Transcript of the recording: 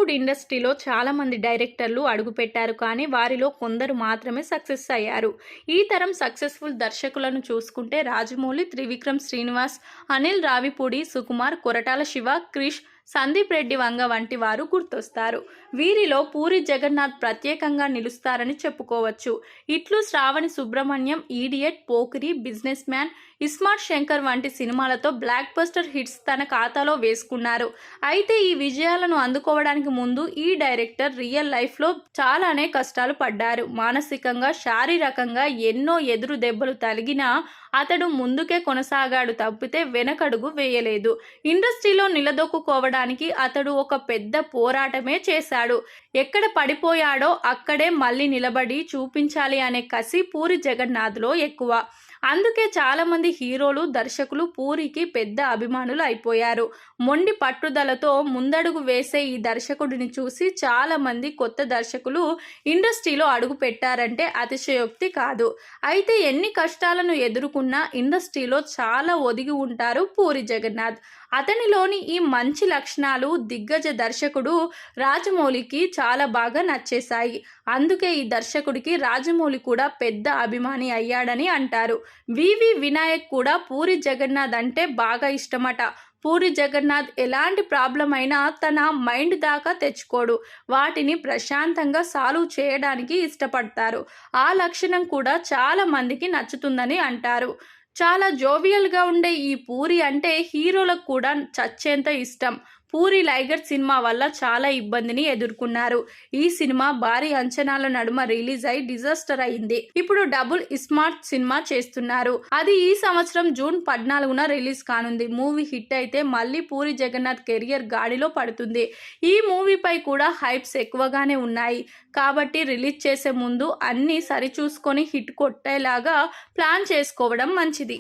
టాలీవుడ్ ఇండస్ట్రీలో చాలామంది డైరెక్టర్లు అడుగుపెట్టారు, కానీ వారిలో కొందరు మాత్రమే సక్సెస్ అయ్యారు. ఈ తరం సక్సెస్ఫుల్ దర్శకులను చూసుకుంటే రాజమౌళి, త్రివిక్రమ్ శ్రీనివాస్, అనిల్ రావిపూడి, సుకుమార్, కొరటాల శివ, క్రిష్, సందీప్ రెడ్డి వంగ వంటి వారు గుర్తొస్తారు. వీరిలో పూరి జగన్నాథ్ ప్రత్యేకంగా నిలుస్తారని చెప్పుకోవచ్చు. Itlu Sravani Subramanyam idiot, Pokiri, business man, iSmart Shankar వంటి సినిమాలతో బ్లాక్ బస్టర్ హిట్స్ తన ఖాతాలో వేసుకున్నారు. అయితే ఈ విజయాలను అందుకోవడానికి ముందు ఈ డైరెక్టర్ రియల్ లైఫ్లో చాలానే కష్టాలు పడ్డారు. మానసికంగా, శారీరకంగా ఎన్నో ఎదురు దెబ్బలు తగిలినా అతడు ముందుకే కొనసాగాడు తప్పితే వెనకడుగు వేయలేదు. ఇండస్ట్రీలో నిలదొక్కుకోవడానికి అతడు ఒక పెద్ద పోరాటమే చేశాడు. ఎక్కడ పడిపోయాడో అక్కడే మళ్ళీ నిలబడి చూపించాలి అనే కసి పూరి జగన్నాథ్లో ఎక్కువ. అందుకే చాలామంది హీరోలు, దర్శకులు పూరికి పెద్ద అభిమానులు అయిపోయారు. మొండి పట్టుదలతో ముందడుగు వేసే ఈ దర్శకుడిని చూసి చాలామంది కొత్త దర్శకులు ఇండస్ట్రీలో అడుగు పెట్టారంటే అతిశయోక్తి కాదు. అయితే ఎన్ని కష్టాలను ఎదుర్కొన్నా ఇండస్ట్రీలో చాలా ఒదిగి ఉంటారు పూరి జగన్నాథ్. అతనిలోని ఈ మంచి లక్షణాలు దిగ్గజ దర్శకుడు రాజమౌళికి చాలా బాగా నచ్చేశాయి. అందుకే ఈ దర్శకుడికి రాజమౌళి కూడా పెద్ద అభిమాని అయ్యాడని అంటారు. వివి వినాయక్ కూడా పూరి జగన్నాథ్ అంటే బాగా ఇష్టమట. పూరి జగన్నాథ్ ఎలాంటి ప్రాబ్లం అయినా తన మైండ్ దాకా తెచ్చుకోడు. వాటిని ప్రశాంతంగా సాల్వ్ చేయడానికి ఇష్టపడతారు. ఆ లక్షణం కూడా చాలా మందికి నచ్చుతుందని అంటారు. చాలా జోవియల్గా ఉండే ఈ పూరి అంటే హీరోలకు కూడా చచ్చేంత ఇష్టం. పూరి లైగర్ సినిమా వల్ల చాలా ఇబ్బందిని ఎదుర్కొన్నారు. ఈ సినిమా భారీ అంచనాల నడుమ రిలీజ్ అయి డిజాస్టర్ అయింది. ఇప్పుడు డబుల్ ఇస్మార్ట్ సినిమా చేస్తున్నారు. అది ఈ సంవత్సరం జూన్ 14న రిలీజ్ కానుంది. మూవీ హిట్ అయితే మళ్ళీ పూరి జగన్నాథ్ కెరియర్ గాడిలో పడుతుంది. ఈ మూవీపై కూడా హైప్స్ ఎక్కువగానే ఉన్నాయి. కాబట్టి రిలీజ్ చేసే ముందు అన్నీ సరిచూసుకొని హిట్ కొట్టేలాగా ప్లాన్ చేసుకోవడం మంచిది.